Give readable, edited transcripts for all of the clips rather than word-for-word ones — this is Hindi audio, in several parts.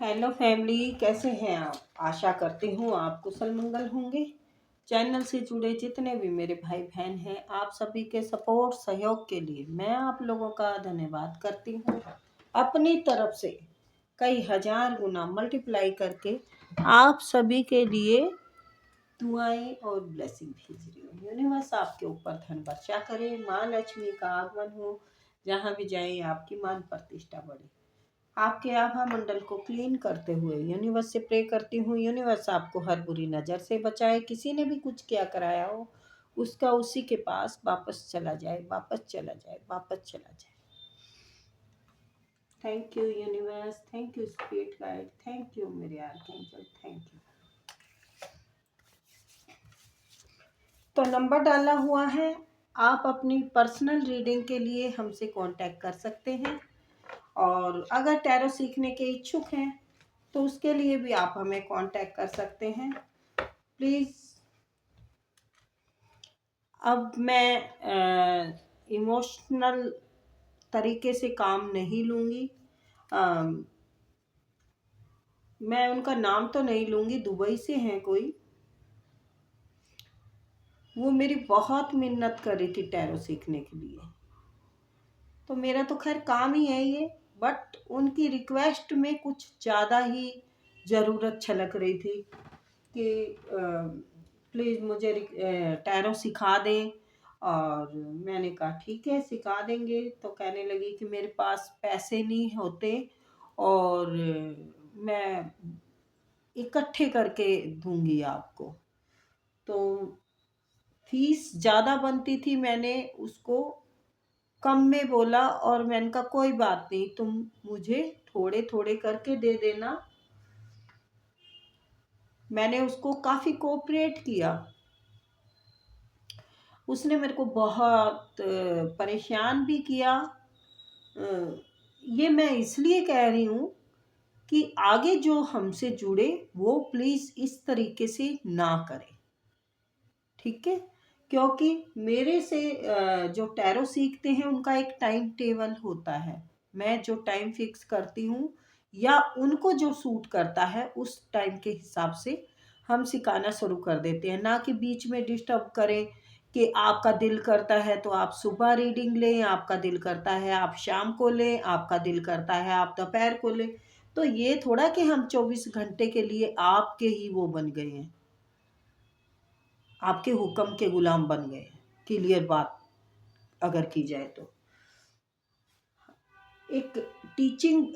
हेलो फैमिली, कैसे हैं आप? आशा करती हूँ आप कुशल मंगल होंगे। चैनल से जुड़े जितने भी मेरे भाई बहन हैं, आप सभी के सपोर्ट सहयोग के लिए मैं आप लोगों का धन्यवाद करती हूँ। अपनी तरफ से कई हजार गुना मल्टीप्लाई करके आप सभी के लिए दुआएं और ब्लेसिंग भेज रही हूँ। यूनिवर्स आपके ऊपर धन वर्षा करे, माँ लक्ष्मी का आगमन हो, जहाँ भी जाए आपकी मान प्रतिष्ठा बढ़े। आपके आभा मंडल को क्लीन करते हुए यूनिवर्स से प्रे करती हूँ, यूनिवर्स आपको हर बुरी नज़र से बचाए। किसी ने भी कुछ किया कराया हो, उसका उसी के पास वापस चला जाए, वापस चला जाए, वापस चला जाए। Thank you universe, thank you spirit guide, thank you मेरे आर्कएंजल, थैंक यू। तो नंबर डाला हुआ है, आप अपनी पर्सनल रीडिंग के लिए हमसे कांटेक्ट कर सकते हैं। और अगर टैरो सीखने के इच्छुक हैं तो उसके लिए भी आप हमें कांटेक्ट कर सकते हैं। प्लीज़, अब मैं इमोशनल तरीके से काम नहीं लूँगी। मैं उनका नाम तो नहीं लूँगी, दुबई से हैं कोई। वो मेरी बहुत मिन्नत कर रही थी टैरो सीखने के लिए, तो मेरा तो खैर काम ही है ये, बट उनकी रिक्वेस्ट में कुछ ज़्यादा ही ज़रूरत छलक रही थी कि प्लीज़ मुझे टैरो सिखा दें। और मैंने कहा ठीक है, सिखा देंगे। तो कहने लगी कि मेरे पास पैसे नहीं होते और मैं इकट्ठे करके दूंगी आपको। तो फीस ज़्यादा बनती थी, मैंने उसको कम में बोला और मैंने कहा कोई बात नहीं, तुम मुझे थोड़े थोड़े करके दे देना। मैंने उसको काफ़ी कोऑपरेट किया। उसने मेरे को बहुत परेशान भी किया। ये मैं इसलिए कह रही हूँ कि आगे जो हमसे जुड़े वो प्लीज़ इस तरीके से ना करें, ठीक है? क्योंकि मेरे से जो टैरो सीखते हैं उनका एक टाइम टेबल होता है। मैं जो टाइम फिक्स करती हूँ या उनको जो सूट करता है उस टाइम के हिसाब से हम सिखाना शुरू कर देते हैं, ना कि बीच में डिस्टर्ब करें कि आपका दिल करता है तो आप सुबह रीडिंग लें, आपका दिल करता है आप शाम को लें, आपका दिल करता है आप दोपहर को लें। तो ये थोड़ा कि हम 24 घंटे के लिए आपके ही वो बन गए हैं, आपके हुक्म के गुलाम बन गए। क्लियर बात अगर की जाए तो एक टीचिंग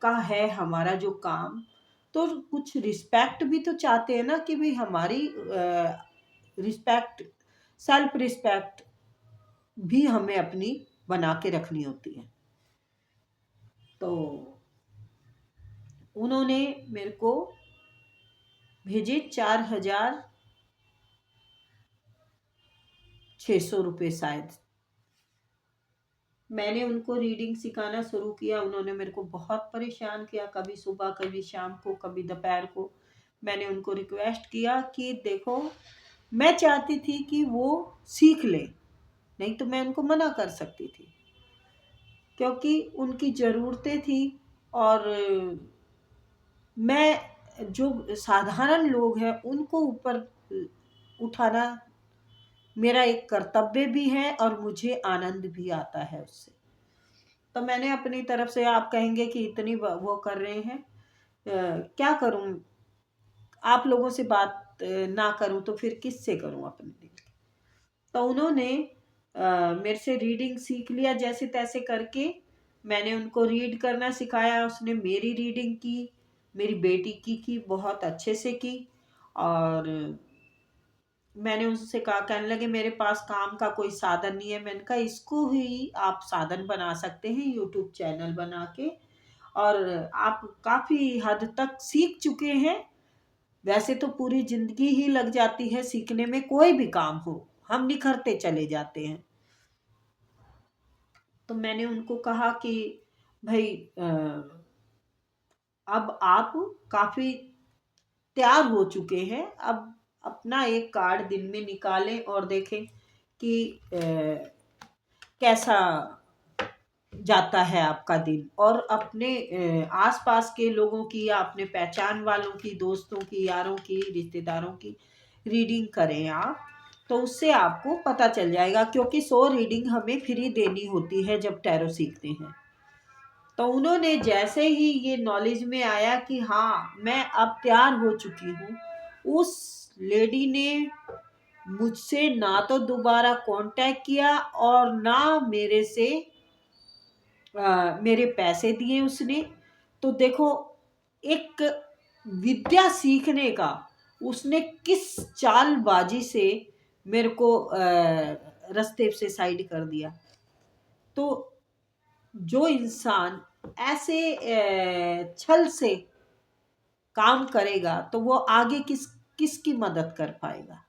का है हमारा जो काम, तो कुछ रिस्पेक्ट भी तो चाहते हैं ना कि भाई हमारी रिस्पेक्ट, सेल्फ रिस्पेक्ट भी हमें अपनी बना के रखनी होती है। तो उन्होंने मेरे को भेजे 4,600 रुपये शायद। मैंने उनको रीडिंग सिखाना शुरू किया, उन्होंने मेरे को बहुत परेशान किया, कभी सुबह कभी शाम को कभी दोपहर को। मैंने उनको रिक्वेस्ट किया कि देखो, मैं चाहती थी कि वो सीख ले, नहीं तो मैं उनको मना कर सकती थी क्योंकि उनकी ज़रूरतें थी। और मैं जो साधारण लोग हैं उनको ऊपर उठाना मेरा एक कर्तव्य भी है और मुझे आनंद भी आता है उससे। तो मैंने अपनी तरफ से, आप कहेंगे कि इतनी वो कर रहे हैं, क्या करूं, आप लोगों से बात ना करूं तो फिर किससे करूं अपने दिल की। तो उन्होंने मेरे से रीडिंग सीख लिया जैसे तैसे करके। मैंने उनको रीड करना सिखाया, उसने मेरी रीडिंग की, मेरी बेटी की बहुत अच्छे से की। और मैंने उससे कहा, कहने लगे मेरे पास काम का कोई साधन नहीं है। मैंने कहा इसको ही आप साधन बना सकते हैं, यूट्यूब चैनल बना के। और आप काफ़ी हद तक सीख चुके हैं। वैसे तो पूरी जिंदगी ही लग जाती है सीखने में, कोई भी काम हो हम निखरते चले जाते हैं। तो मैंने उनको कहा कि भाई अब आप काफ़ी तैयार हो चुके हैं, अब अपना एक कार्ड दिन में निकालें और देखें कि कैसा जाता है आपका दिन। और अपने आसपास के लोगों की या अपने पहचान वालों की, दोस्तों की, यारों की, रिश्तेदारों की रीडिंग करें आप, तो उससे आपको पता चल जाएगा, क्योंकि 100 रीडिंग हमें फ्री देनी होती है जब टैरो सीखते हैं। तो उन्होंने जैसे ही ये नॉलेज में आया कि हाँ मैं अब तैयार हो चुकी हूँ, उस लेडी ने मुझसे ना तो दोबारा कांटेक्ट किया और ना मेरे से मेरे पैसे दिए उसने। तो देखो, एक विद्या सीखने का उसने किस चालबाजी से मेरे को रास्ते से साइड कर दिया। तो जो इंसान ऐसे छल से काम करेगा तो वो आगे किसकी मदद कर पाएगा।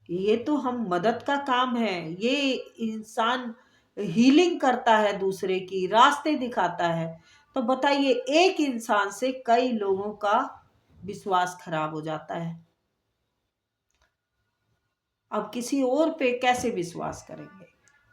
ये तो हम मदद का काम है, ये इंसान हीलिंग करता है, दूसरे की रास्ते दिखाता है। तो बताइए, एक इंसान से कई लोगों का विश्वास खराब हो जाता है, अब किसी और पे कैसे विश्वास करेंगे।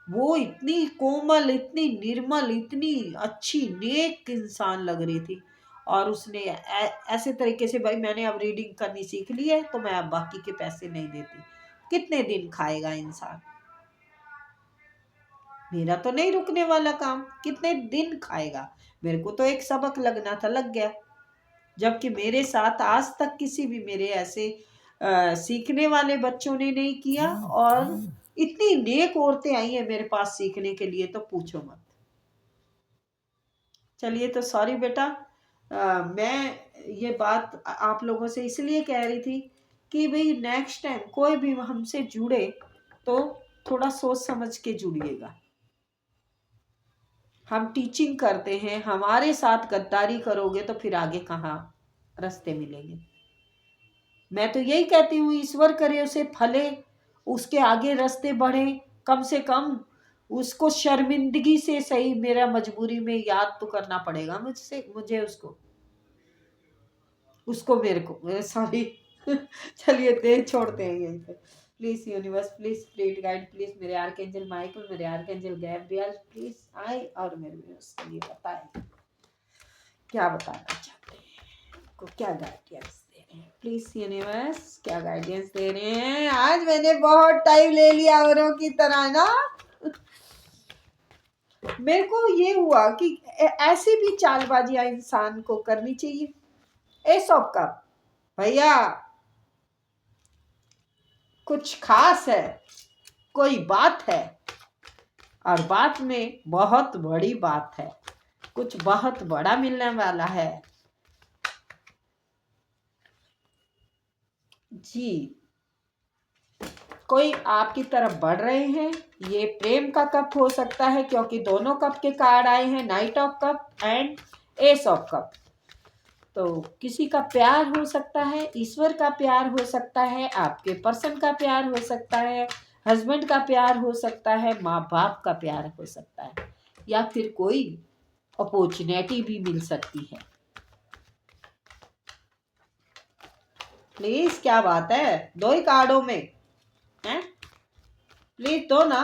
वो इतनी कोमल, इतनी निर्मल, इतनी अच्छी नेक इंसान लग रही थी, और उसने ऐसे तरीके से, भाई मैंने अब रीडिंग करनी सीख ली है तो मैं अब बाकी के पैसे नहीं देती। कितने दिन खाएगा इंसान, मेरा तो नहीं रुकने वाला काम, कितने दिन खाएगा। मेरे को तो एक सबक लगना था, लग गया। जबकि मेरे साथ आज तक किसी भी मेरे ऐसे सीखने वाले बच्चों ने नहीं किया, और इतनी नेक औरतें आई हैं मेरे पास सीखने के लिए, तो पूछो मत। चलिए, तो सॉरी बेटा, मैं ये बात आप लोगों से इसलिए कह रही थी कि भाई नेक्स्ट टाइम कोई भी हमसे जुड़े तो थोड़ा सोच समझ के जुड़िएगा। हम टीचिंग करते हैं, हमारे साथ गद्दारी करोगे तो फिर आगे कहाँ रास्ते मिलेंगे। मैं तो यही कहती हूँ, ईश्वर करे उसे फले, उसके आगे रास्ते बढ़े। कम से कम उसको शर्मिंदगी से सही, मेरा मजबूरी में याद तो करना पड़ेगा मुझे उसको, मेरे को सॉरी। चलिए, दे छोड़ते हैं यहीं पे। Please universe, please spirit guide, please मेरे आर्कएंजल माइकल, मेरे आर्कएंजल गैब्रियल, प्लीज आए और मेरे व्यूअर्स के लिए बताएं क्या बताना चाहते हैं, को क्या गाइडेंस दे रहे हैं। प्लीज यूनिवर्स, क्या गाइडेंस दे रहे हैं। आज मैंने बहुत टाइम ले लिया औरों की तरह ना। मेरे को ये हुआ कि ऐसी भी चालबाजियां इंसान को करनी चाहिए। ए सब का भैया, कुछ खास है, कोई बात है, और बात में बहुत बड़ी बात है, कुछ बहुत बड़ा मिलने वाला है जी। कोई आपकी तरफ बढ़ रहे हैं, ये प्रेम का कप हो सकता है, क्योंकि दोनों कप के कार्ड आए हैं, night of cup and S of cup. तो किसी का प्यार हो सकता है, ईश्वर का प्यार हो सकता है, आपके पर्सन का प्यार हो सकता है, हस्बैंड का प्यार हो सकता है, माँ बाप का प्यार हो सकता है, या फिर कोई अपॉर्चुनिटी भी मिल सकती है। प्लीज, क्या बात है, दो ही कार्डों में हैं, प्लीज दो ना,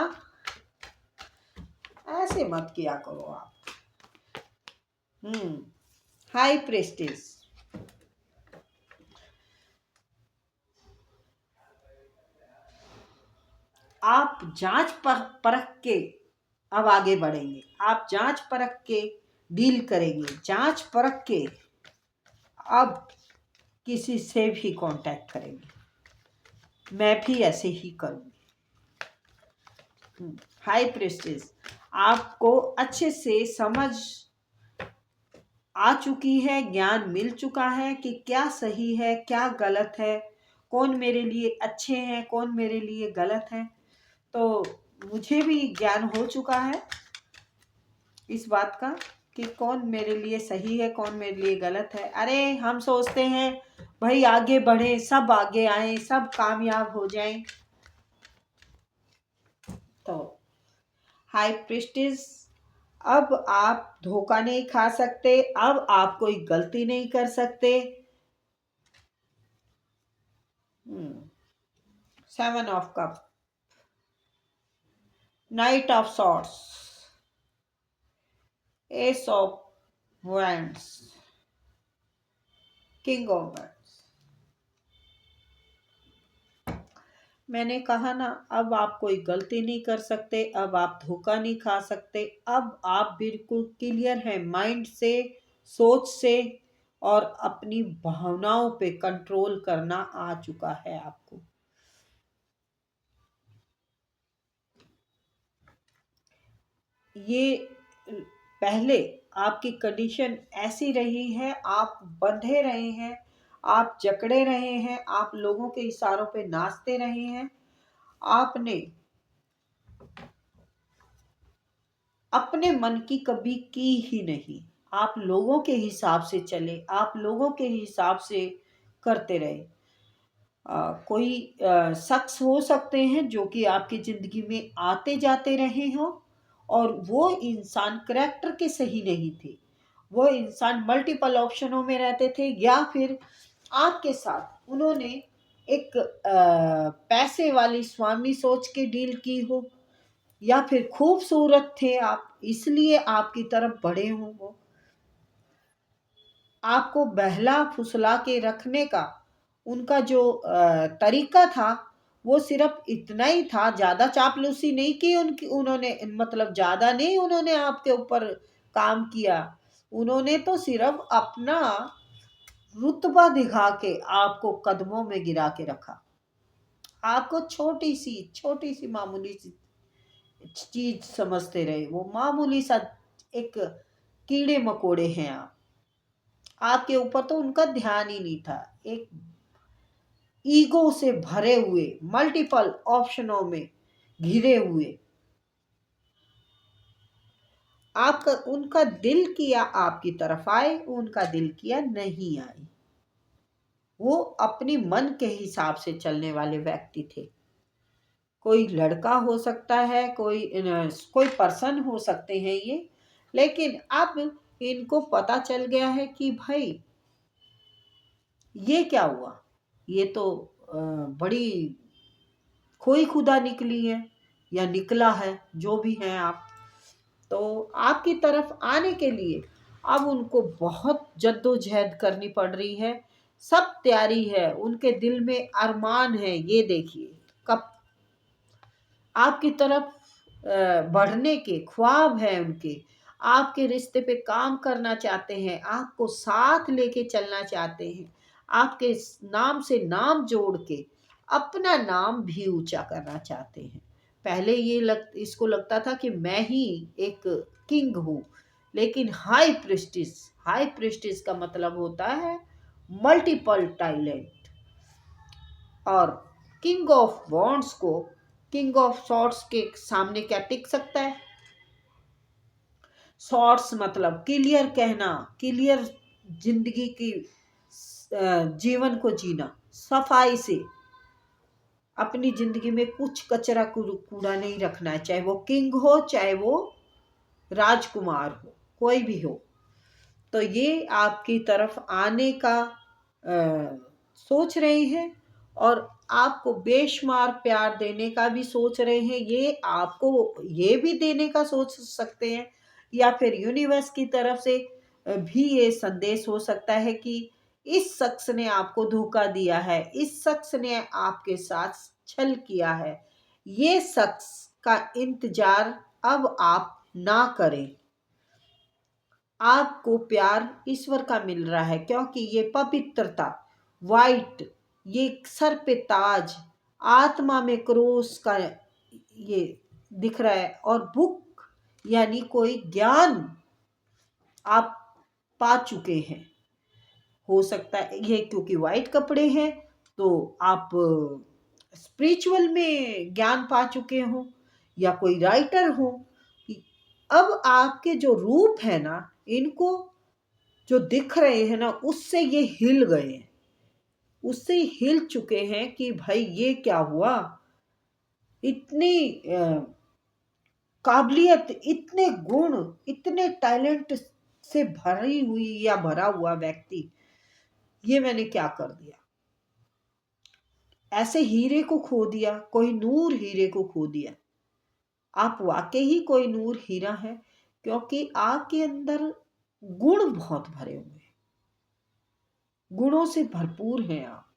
ऐसे मत किया करो आप। हाई प्रेस्टिज, आप जांच परख के अब आगे बढ़ेंगे, आप जांच परख के डील करेंगे, जांच परख के अब किसी से भी कांटेक्ट करेंगे। मैं भी ऐसे ही करूंगी। हाई प्रेस्टिज, आपको अच्छे से समझ आ चुकी है, ज्ञान मिल चुका है कि क्या सही है, क्या गलत है, कौन मेरे लिए अच्छे हैं, कौन मेरे लिए गलत है। तो मुझे भी ज्ञान हो चुका है इस बात का कि कौन मेरे लिए सही है, कौन मेरे लिए गलत है। अरे हम सोचते हैं भाई आगे बढ़े, सब आगे आए, सब कामयाब हो जाएं। तो हाई प्रिस्टिस, अब आप धोखा नहीं खा सकते, अब आप कोई गलती नहीं कर सकते। 7 of cup, night of swords, S of wands, king of wands. मैंने कहा ना, अब आप कोई गलती नहीं कर सकते, अब आप धोखा नहीं खा सकते, अब आप बिल्कुल क्लियर हैं माइंड से, सोच से, और अपनी भावनाओं पे कंट्रोल करना आ चुका है आपको। ये पहले आपकी कंडीशन ऐसी रही है, आप बंधे रहे हैं, आप जकड़े रहे हैं, आप लोगों के इशारों पे नाचते रहे हैं। आपने अपने मन की कभी की ही नहीं। आप लोगों के हिसाब से चले, आप लोगों के हिसाब से करते रहे। कोई शख्स हो सकते हैं जो कि आपकी जिंदगी में आते जाते रहे हो, और वो इंसान करैक्टर के सही नहीं थे, वो इंसान मल्टीपल ऑप्शनों में रहते थे, या फिर आपके साथ उन्होंने एक पैसे वाली स्वामी सोच के डील की हो, या फिर खूबसूरत थे आप इसलिए आपकी तरफ बढ़े हों। वो आपको बहला फुसला के रखने का उनका जो तरीका था, वो सिर्फ इतना ही था, ज्यादा चापलूसी नहीं की उनकी, उन्होंने मतलब ज्यादा नहीं उन्होंने आपके ऊपर काम किया। उन्होंने तो सिर्फ अपना रुतबा दिखा के आपको कदमों में गिरा के रखा। आपको छोटी सी मामूली सी चीज समझते रहे, वो मामूली सा एक कीड़े मकोड़े हैं आप। आपके ऊपर तो उनका ध्यान ही नहीं था। एक ईगो से भरे हुए, मल्टीपल ऑप्शनों में घिरे हुए, आपका उनका दिल किया आपकी तरफ आए, उनका दिल किया नहीं आए। वो अपनी मन के हिसाब से चलने वाले व्यक्ति थे। कोई लड़का हो सकता है, कोई पर्सन हो सकते हैं ये, लेकिन अब इनको पता चल गया है कि भाई ये क्या हुआ, ये तो बड़ी खोई खुदा निकली है, या निकला है, जो भी हैं आप। तो आपकी तरफ आने के लिए अब उनको बहुत जद्दोजहद करनी पड़ रही है। सब तैयारी है, उनके दिल में अरमान है, ये देखिए कब आपकी तरफ बढ़ने के ख्वाब है उनके, आपके रिश्ते पे काम करना चाहते हैं, आपको साथ लेके चलना चाहते हैं, आपके नाम से नाम जोड़ के अपना नाम भी ऊंचा करना चाहते हैं। पहले इसको लगता था कि मैं ही एक किंग हूँ, लेकिन हाई प्रिस्टिस का मतलब होता है मल्टीपल टैलेंट। और किंग ऑफ वॉन्ड्स को किंग ऑफ शॉर्ट्स के सामने क्या टिक सकता है? शॉर्ट्स मतलब क्लियर कहना, क्लियर जिंदगी की जीवन को जीना, सफाई से अपनी जिंदगी में कुछ कचरा कूड़ा नहीं रखना है, चाहे वो किंग हो, चाहे वो राजकुमार हो, कोई भी हो। तो ये आपकी तरफ आने का सोच रहे हैं, और आपको बेशुमार प्यार देने का भी सोच रहे हैं। ये आपको ये भी देने का सोच सकते हैं, या फिर यूनिवर्स की तरफ से भी ये संदेश हो सकता है कि इस शख्स ने आपको धोखा दिया है, इस शख्स ने आपके साथ छल किया है, ये शख्स का इंतजार अब आप ना करें। आपको प्यार ईश्वर का मिल रहा है, क्योंकि ये पवित्रता, वाइट, ये सर पे ताज, आत्मा में क्रोस का ये दिख रहा है, और बुक यानी कोई ज्ञान आप पा चुके हैं। हो सकता है ये क्योंकि वाइट कपड़े हैं तो आप स्पिरिचुअल में ज्ञान पा चुके हो, या कोई राइटर हो। अब आपके जो रूप है ना, इनको जो दिख रहे हैं ना, उससे ये हिल गए हैं, उससे हिल चुके हैं कि भाई ये क्या हुआ। इतनी काबिलियत, इतने गुण, इतने टैलेंट से भरी हुई या भरा हुआ व्यक्ति, ये मैंने क्या कर दिया। ऐसे हीरे को खो दिया, कोई नूर हीरे को खो दिया। आप वाकई ही कोई नूर हीरा है, क्योंकि आपके अंदर गुण बहुत भरे हुए हैं, गुणों से भरपूर हैं आप।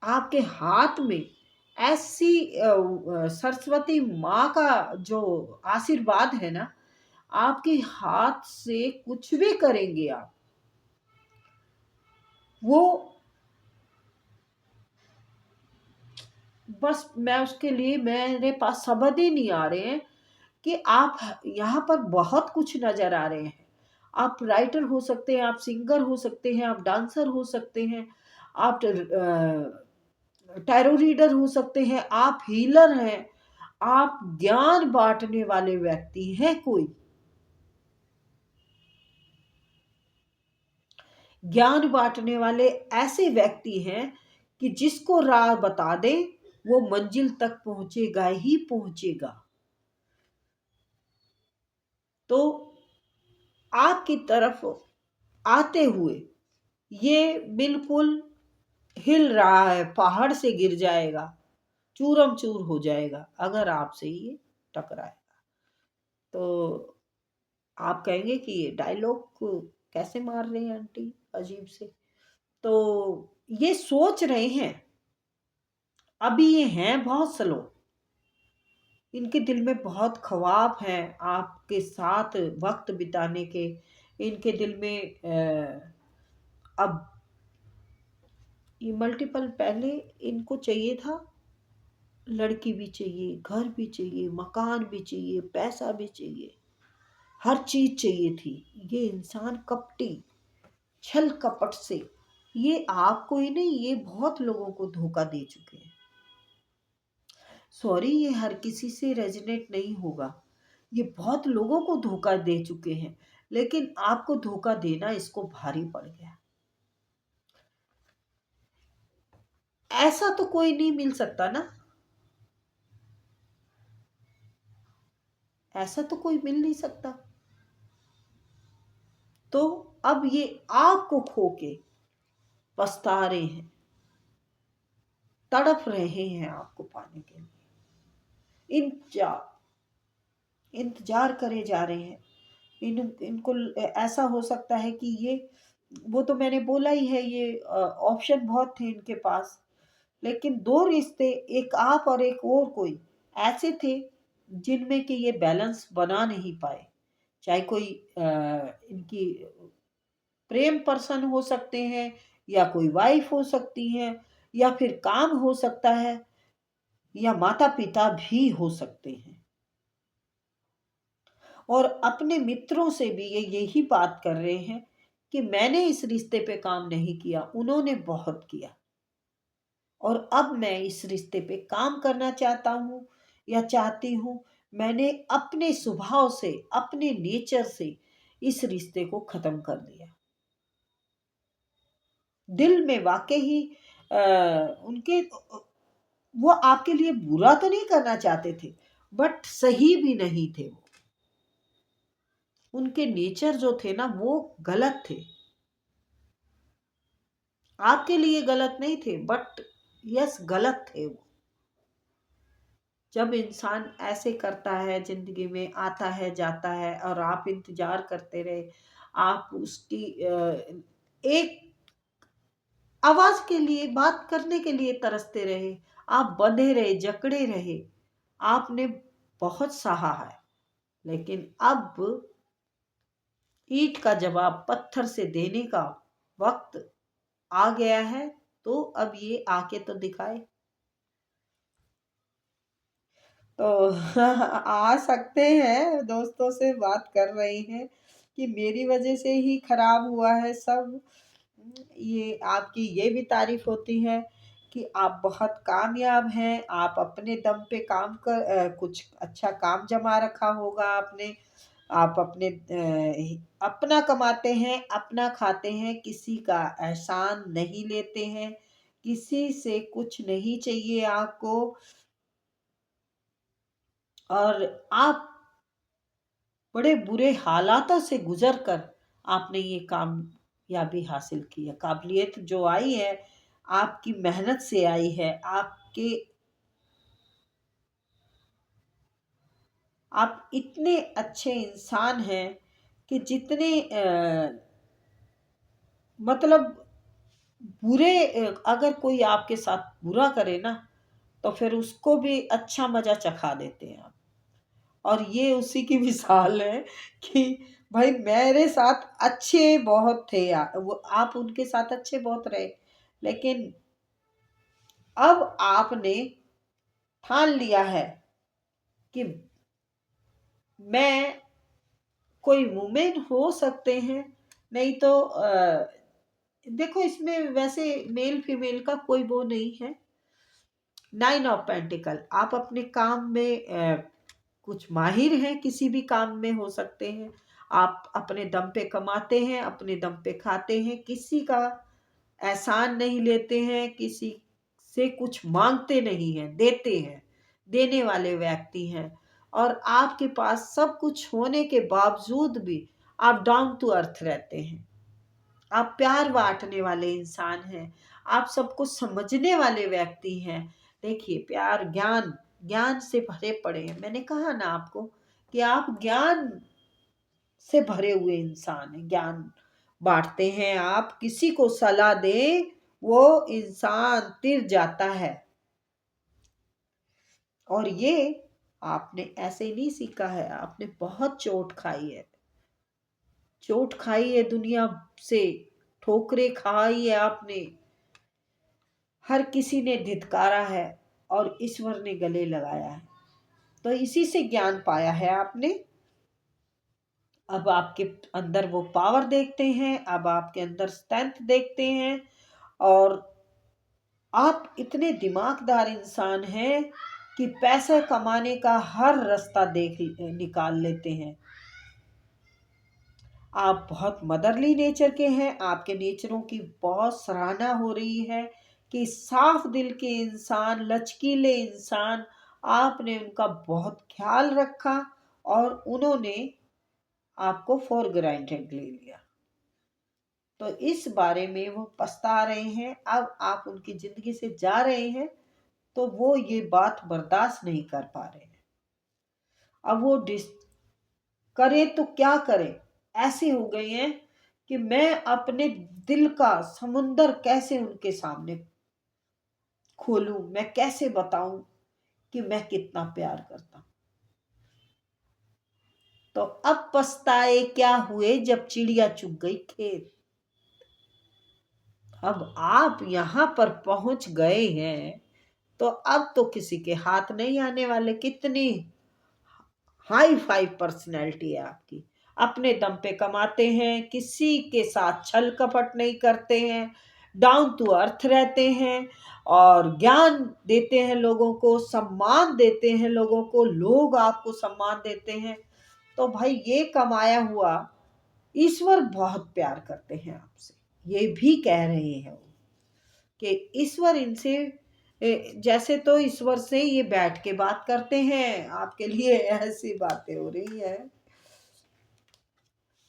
आपके हाथ में ऐसी सरस्वती माँ का जो आशीर्वाद है ना, आपके हाथ से कुछ भी करेंगे आप, वो बस मैं उसके लिए मेरे पास शब्द ही नहीं आ रहे हैं कि आप यहाँ पर बहुत कुछ नजर आ रहे हैं। आप राइटर हो सकते हैं, आप सिंगर हो सकते हैं, आप डांसर हो सकते हैं, आप टैरो रीडर हो सकते हैं, आप हीलर हैं, आप ज्ञान बांटने वाले व्यक्ति हैं। कोई ज्ञान बांटने वाले ऐसे व्यक्ति हैं कि जिसको राह बता दे वो मंजिल तक पहुंचेगा ही पहुंचेगा। तो आपकी तरफ आते हुए ये बिल्कुल हिल रहा है, पहाड़ से गिर जाएगा, चूरम चूर हो जाएगा अगर आपसे ये टकराएगा। तो आप कहेंगे कि ये डायलॉग कैसे मार रहे हैं आंटी, अजीब से। तो ये सोच रहे हैं, अभी ये हैं बहुत स्लो, इनके दिल में बहुत ख्वाब हैं आपके साथ वक्त बिताने के। इनके दिल में अब ये मल्टीपल, पहले इनको चाहिए था, लड़की भी चाहिए, घर भी चाहिए, मकान भी चाहिए, पैसा भी चाहिए, हर चीज चाहिए थी। ये इंसान कपटी, छल कपट से, ये आपको ही नहीं, ये बहुत लोगों को धोखा दे चुके हैं। सॉरी, ये हर किसी से रेजोनेट नहीं होगा, ये बहुत लोगों को धोखा दे चुके हैं, लेकिन आपको धोखा देना इसको भारी पड़ गया। ऐसा तो कोई नहीं मिल सकता ना, ऐसा तो कोई मिल नहीं सकता। तो अब ये आपको खो के पछता रहे हैं, तड़प रहे हैं आपको पाने के लिए, इंतजार करे जा रहे हैं। इनको ऐसा हो सकता है कि ये, वो तो मैंने बोला ही है, ये ऑप्शन बहुत थे इनके पास, लेकिन दो रिश्ते, एक आप और एक और कोई, ऐसे थे जिनमें कि ये बैलेंस बना नहीं पाए। चाहे कोई इनकी प्रेम पर्सन हो सकते हैं, या कोई वाइफ हो सकती है, या फिर काम हो सकता है, या माता पिता भी हो सकते हैं। और अपने मित्रों से भी ये यही बात कर रहे हैं कि मैंने इस रिश्ते पे काम नहीं किया, उन्होंने बहुत किया, और अब मैं इस रिश्ते पे काम करना चाहता हूँ या चाहती हूँ। मैंने अपने स्वभाव से, अपने नेचर से इस रिश्ते को खत्म कर दिया। दिल में वाकई ही उनके, वो आपके लिए बुरा तो नहीं करना चाहते थे, बट सही भी नहीं थे वो। उनके नेचर जो थे ना वो गलत थे, आपके लिए गलत नहीं थे, बट यस गलत थे वो। जब इंसान ऐसे करता है, जिंदगी में आता है जाता है, और आप इंतजार करते रहे, आप उसकी एक आवाज के लिए, बात करने के लिए तरसते रहे, आप बंधे रहे, जकड़े रहे, आपने बहुत सहा है, लेकिन अब ईंट का जवाब पत्थर से देने का वक्त आ गया है। तो अब ये आके तो दिखाए। तो आ सकते हैं, दोस्तों से बात कर रही हैं कि मेरी वजह से ही खराब हुआ है सब। ये आपकी ये भी तारीफ होती है कि आप बहुत कामयाब हैं, आप अपने दम पे काम कर कुछ अच्छा काम जमा रखा होगा आपने, आप अपना कमाते हैं, अपना खाते हैं, किसी का एहसान नहीं लेते हैं, किसी से कुछ नहीं चाहिए आपको, और आप बड़े बुरे हालातों से गुजर कर आपने ये कामयाबी हासिल की है। काबिलियत जो आई है आपकी मेहनत से आई है, आपके आप इतने अच्छे इंसान हैं कि जितने मतलब अगर कोई आपके साथ बुरा करे ना, तो फिर उसको भी अच्छा मजा चखा देते हैं आप। और ये उसी की मिसाल है कि भाई मेरे साथ अच्छे बहुत थे, वो आप उनके साथ अच्छे बहुत रहे, लेकिन अब आपने ठान लिया है कि मैं, कोई वुमेन हो सकते हैं, नहीं तो देखो इसमें वैसे मेल फीमेल का कोई वो नहीं है। 9 ऑफ पेंटिकल, आप अपने काम में कुछ माहिर हैं, किसी भी काम में हो सकते हैं। आप अपने दम पे कमाते हैं, अपने दम पे खाते हैं, किसी का एहसान नहीं लेते हैं, किसी से कुछ मांगते नहीं हैं, देते हैं, देने वाले व्यक्ति हैं। और आपके पास सब कुछ होने के बावजूद भी आप डाउन टू अर्थ रहते हैं। आप प्यार बांटने वाले इंसान हैं, आप सबको समझने वाले व्यक्ति हैं। देखिए प्यार, ज्ञान, ज्ञान से भरे पड़े हैं। मैंने कहा ना आपको कि आप ज्ञान से भरे हुए इंसान हैं, ज्ञान बांटते हैं। आप किसी को सलाह दें, वो इंसान तिर जाता है। और ये आपने ऐसे ही नहीं सीखा है, आपने बहुत चोट खाई है, चोट खाई है दुनिया से, ठोकरें खाई है आपने, हर किसी ने धित्कारा है और ईश्वर ने गले लगाया है। तो इसी से ज्ञान पाया है आपने। अब आपके अंदर वो पावर देखते हैं, अब आपके अंदर स्ट्रेंथ देखते हैं, और आप इतने दिमागदार इंसान हैं कि पैसे कमाने का हर रास्ता निकाल लेते हैं। आप बहुत मदरली नेचर के हैं, आपके नेचरों की बहुत सराहना हो रही है कि साफ दिल के इंसान, लचकीले इंसान, आपने उनका बहुत ख्याल रखा और उन्होंने आपको फॉर ग्रांटेड ले लिया। तो इस बारे में वो पछता रहे हैं। अब आप उनकी जिंदगी से जा रहे हैं तो वो ये बात बर्दाश्त नहीं कर पा रहे हैं। अब वो करे तो क्या करे, ऐसे हो गए हैं कि मैं अपने दिल का समुंदर कैसे उनके सामने खोलूं, मैं कैसे बताऊं कि मैं कितना प्यार करता हूं। तो अब पछताए क्या हुए जब चिड़िया चुग गई खेत। अब आप यहां पर पहुंच गए हैं तो अब तो किसी के हाथ नहीं आने वाले। कितनी हाई फाई पर्सनैलिटी है आपकी, अपने दम पे कमाते हैं, किसी के साथ छल कपट नहीं करते हैं, डाउन टू अर्थ रहते हैं, और ज्ञान देते हैं लोगों को, सम्मान देते हैं लोगों को, लोग आपको सम्मान देते हैं। तो भाई ये कमाया हुआ, ईश्वर बहुत प्यार करते हैं आपसे, ये भी कह रहे हैं वो कि ईश्वर इनसे जैसे, तो ईश्वर से ये बैठ के बात करते हैं, आपके लिए ऐसी बातें हो रही है।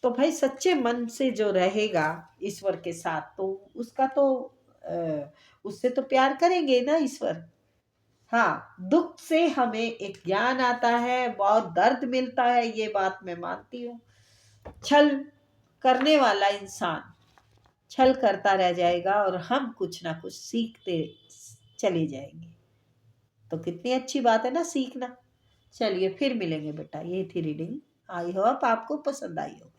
तो भाई सच्चे मन से जो रहेगा ईश्वर के साथ, तो उसका तो उससे तो प्यार करेंगे ना ईश्वर। हाँ, दुख से हमें एक ज्ञान आता है, बहुत दर्द मिलता है, ये बात मैं मानती हूँ। छल करने वाला इंसान छल करता रह जाएगा और हम कुछ ना कुछ सीखते चले जाएंगे। तो कितनी अच्छी बात है ना सीखना। चलिए फिर मिलेंगे बेटा, ये थी रीडिंग, आई होप आपको पसंद आई हो।